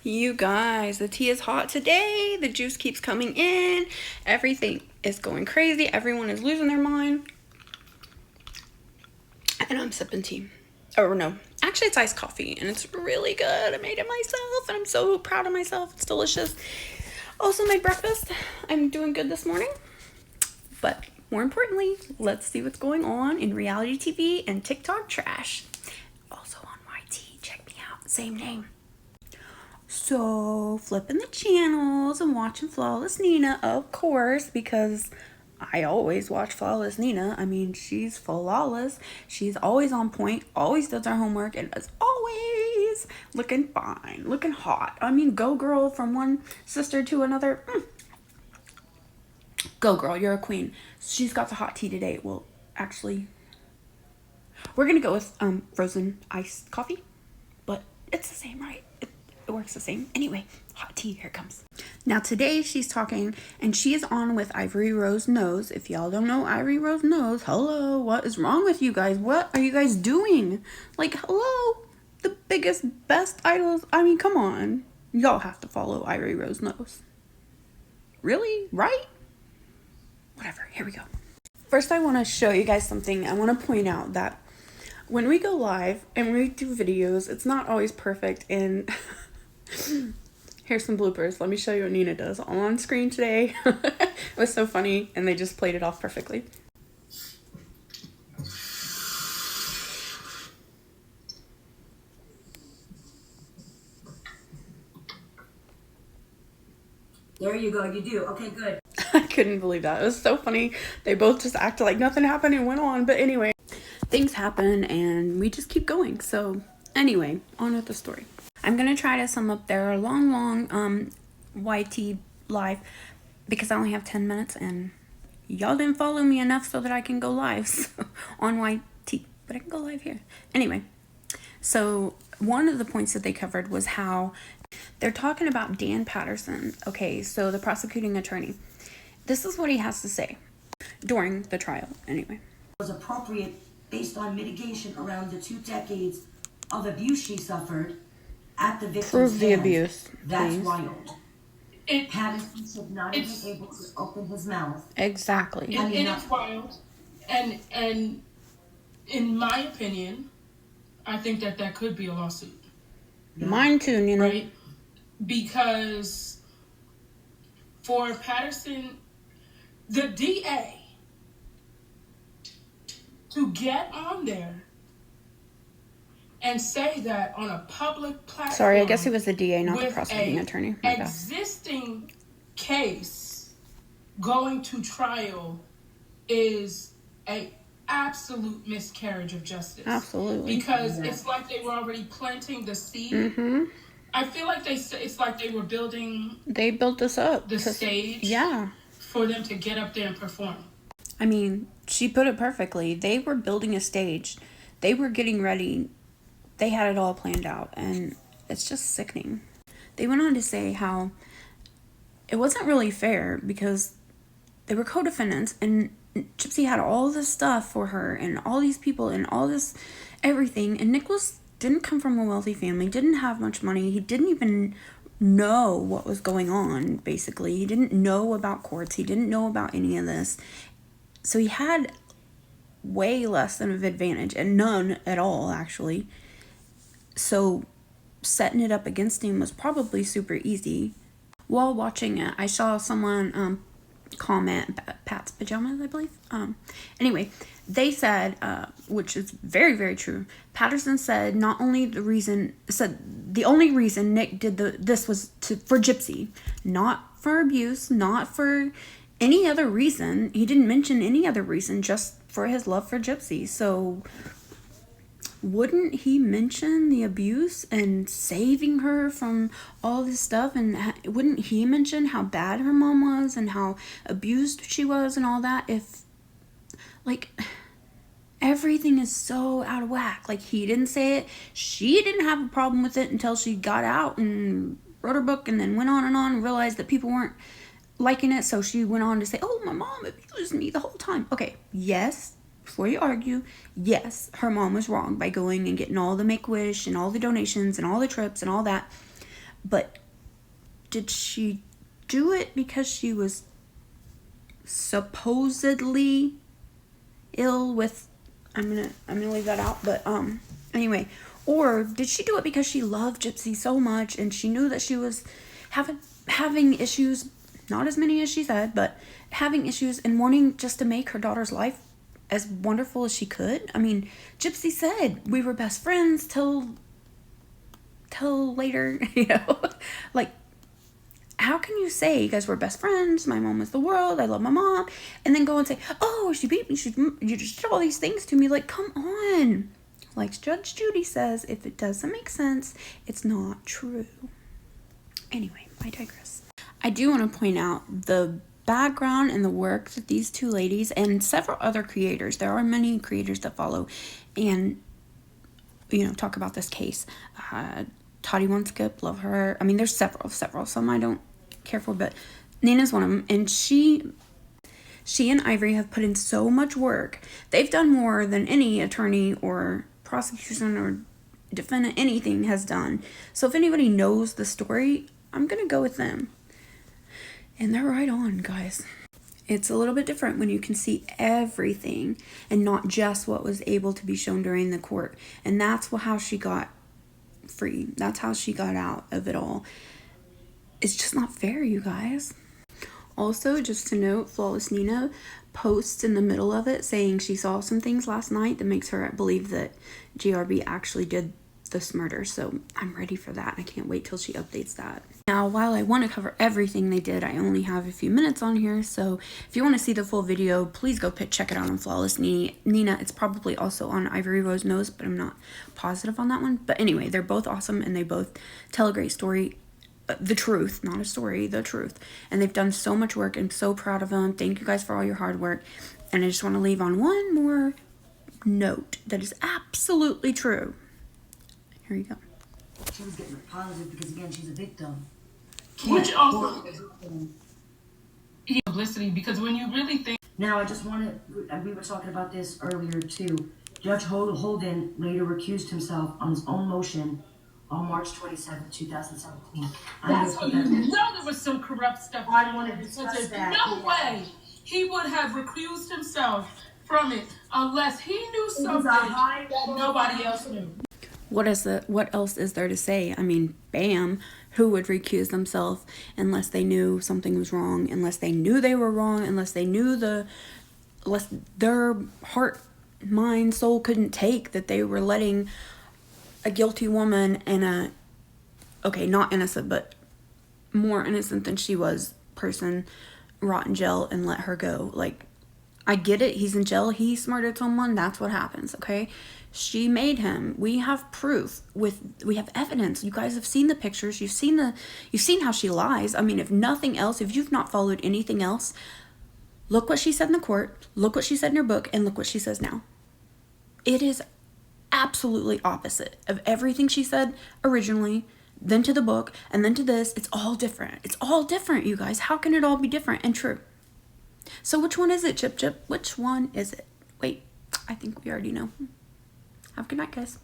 You guys, the tea is hot today. The juice keeps coming in. Everything is going crazy. Everyone is losing their mind. And I'm sipping tea. Oh, no. Actually, it's iced coffee, and it's really good. I made it myself, and I'm so proud of myself. It's delicious. Also made breakfast. I'm doing good this morning. But more importantly, let's see what's going on in reality TV and TikTok trash. Also on YT. Check me out. Same name. So, flipping the channels and watching Flawless Nina, of course, because I always watch Flawless Nina. I mean, she's flawless. She's always on point, always does her homework, and is always looking fine, looking hot. I mean, go girl from one sister to another. Go girl, you're a queen. She's got the hot tea today. Well, actually, we're going to go with frozen iced coffee, but it's the same, right? It works the same. Anyway, hot tea, here it comes. Now today she's talking and she is on with Ivory Rose Nose. If y'all don't know Ivory Rose Nose, hello, what is wrong with you guys? What are you guys doing? Like, hello, the biggest, best idols. I mean, come on. Y'all have to follow Ivory Rose Nose. Really? Right? Whatever, here we go. First, I want to show you guys something. I want to point out that when we go live and we do videos, it's not always perfect, and here's some bloopers. Let me show you what Nina does on screen today. It was so funny, and they just played it off perfectly. There you go, you do. Okay, good. I couldn't believe that. It was so funny. They both just acted like nothing happened and went on. But anyway, things happen and we just keep going. So anyway, on with the story. I'm going to try to sum up their long YT live because I only have 10 minutes and y'all didn't follow me enough so that I can go live on YT. But I can go live here. Anyway, so one of the points that they covered was how they're talking about Dan Patterson. Okay, so the prosecuting attorney. This is what he has to say during the trial, anyway. It was appropriate based on mitigation around the 2 decades of abuse she suffered at the victim's Prove the hands. abuse, That's please. wild. Patterson should not have been able to open his mouth. Exactly. It is wild. And in my opinion, I think that could be a lawsuit. Mine too, you know. Right? Because for Patterson, the DA, to get on there and say that on a public platform. Sorry, I guess he was the DA, not the prosecuting attorney. My bad. Existing case going to trial is a absolute miscarriage of justice. Absolutely. Because it's like they were already planting the seed. Mm-hmm. I feel like it's like they were building. They built this up. The stage. Yeah. For them to get up there and perform. I mean, she put it perfectly. They were building a stage. They were getting ready. They had it all planned out, and it's just sickening. They went on to say how it wasn't really fair because they were co-defendants, and Gypsy had all this stuff for her, and all these people, and all this everything, and Nicholas didn't come from a wealthy family, didn't have much money, he didn't even know what was going on, basically. He didn't know about courts, he didn't know about any of this. So he had way less than an advantage, and none at all, actually. So setting it up against him was probably super easy. While watching it, I saw someone comment, Pat's Pajamas, I believe. Anyway, they said, which is very, very true. Patterson said the only reason Nick did this was for Gypsy, not for abuse, not for any other reason. He didn't mention any other reason, just for his love for Gypsy. So wouldn't he mention the abuse and saving her from all this stuff? And wouldn't he mention how bad her mom was and how abused she was and all that? If, like, everything is so out of whack. Like, he didn't say it. She didn't have a problem with it until she got out and wrote her book and then went on and realized that people weren't liking it. So she went on to say, oh, my mom abused me the whole time. Okay, yes. Before you argue, yes, her mom was wrong by going and getting all the Make-A-Wish and all the donations and all the trips and all that. But did she do it because she was supposedly ill with, I'm gonna leave that out, but anyway, or did she do it because she loved Gypsy so much and she knew that she was having issues, not as many as she said, but having issues and wanting just to make her daughter's life as wonderful as she could? I mean, Gypsy said we were best friends till later, you know. Like, how can you say you guys were best friends, my mom was the world, I love my mom, and then go and say, oh, she beat me, you just did all these things to me? Like, come on. Like Judge Judy says, if it doesn't make sense, it's not true. Anyway, I digress. I do want to point out the background and the work that these two ladies and several other creators, there are many creators that follow and, you know, talk about this case. Toddy One Skip, love her. I mean, there's several. Some I don't care for, but Nina's one of them. And she and Ivory have put in so much work. They've done more than any attorney or prosecution or defendant, anything has done. So if anybody knows the story, I'm going to go with them. And they're right on, guys. It's a little bit different when you can see everything and not just what was able to be shown during the court. And that's how she got free. That's how she got out of it all. It's just not fair, you guys. Also, just to note, Flawless Nina posts in the middle of it saying she saw some things last night that makes her believe that GRB actually did this murder. So I'm ready for that. I can't wait till she updates that. Now, while I want to cover everything they did, I only have a few minutes on here. So if you want to see the full video, please go check it out on Flawless Nina. It's probably also on Ivory Rose Nose, but I'm not positive on that one. But anyway, they're both awesome and they both tell a great story. The truth, not a story, the truth. And they've done so much work. I'm so proud of them. Thank you guys for all your hard work. And I just want to leave on one more note that is absolutely true. Here you go. She was getting positive because, again, she's a victim. Which also publicity, because when you really think. Now, I just want to, we were talking about this earlier too. Judge Holden later recused himself on his own motion on March 27, 2017. That's how you know there was some corrupt stuff. I want to discuss that. No way he would have recused himself from it unless he knew something that nobody else knew. What else is there to say? I mean, bam, who would recuse themselves unless they knew something was wrong, unless they knew they were wrong, unless their heart, mind, soul couldn't take that they were letting a guilty woman and not innocent, but more innocent than she was, person rot in jail and let her go. Like, I get it, he's in jail, he murdered someone, that's what happens, okay? She made him. We have proof. We have evidence. You guys have seen the pictures. You've seen how she lies. I mean, if nothing else, if you've not followed anything else, look what she said in the court, look what she said in her book, and look what she says now. It is absolutely opposite of everything she said originally, then to the book, and then to this. It's all different. It's all different, you guys. How can it all be different and true? So which one is it, Chip? Which one is it? Wait, I think we already know. Have a good night, guys.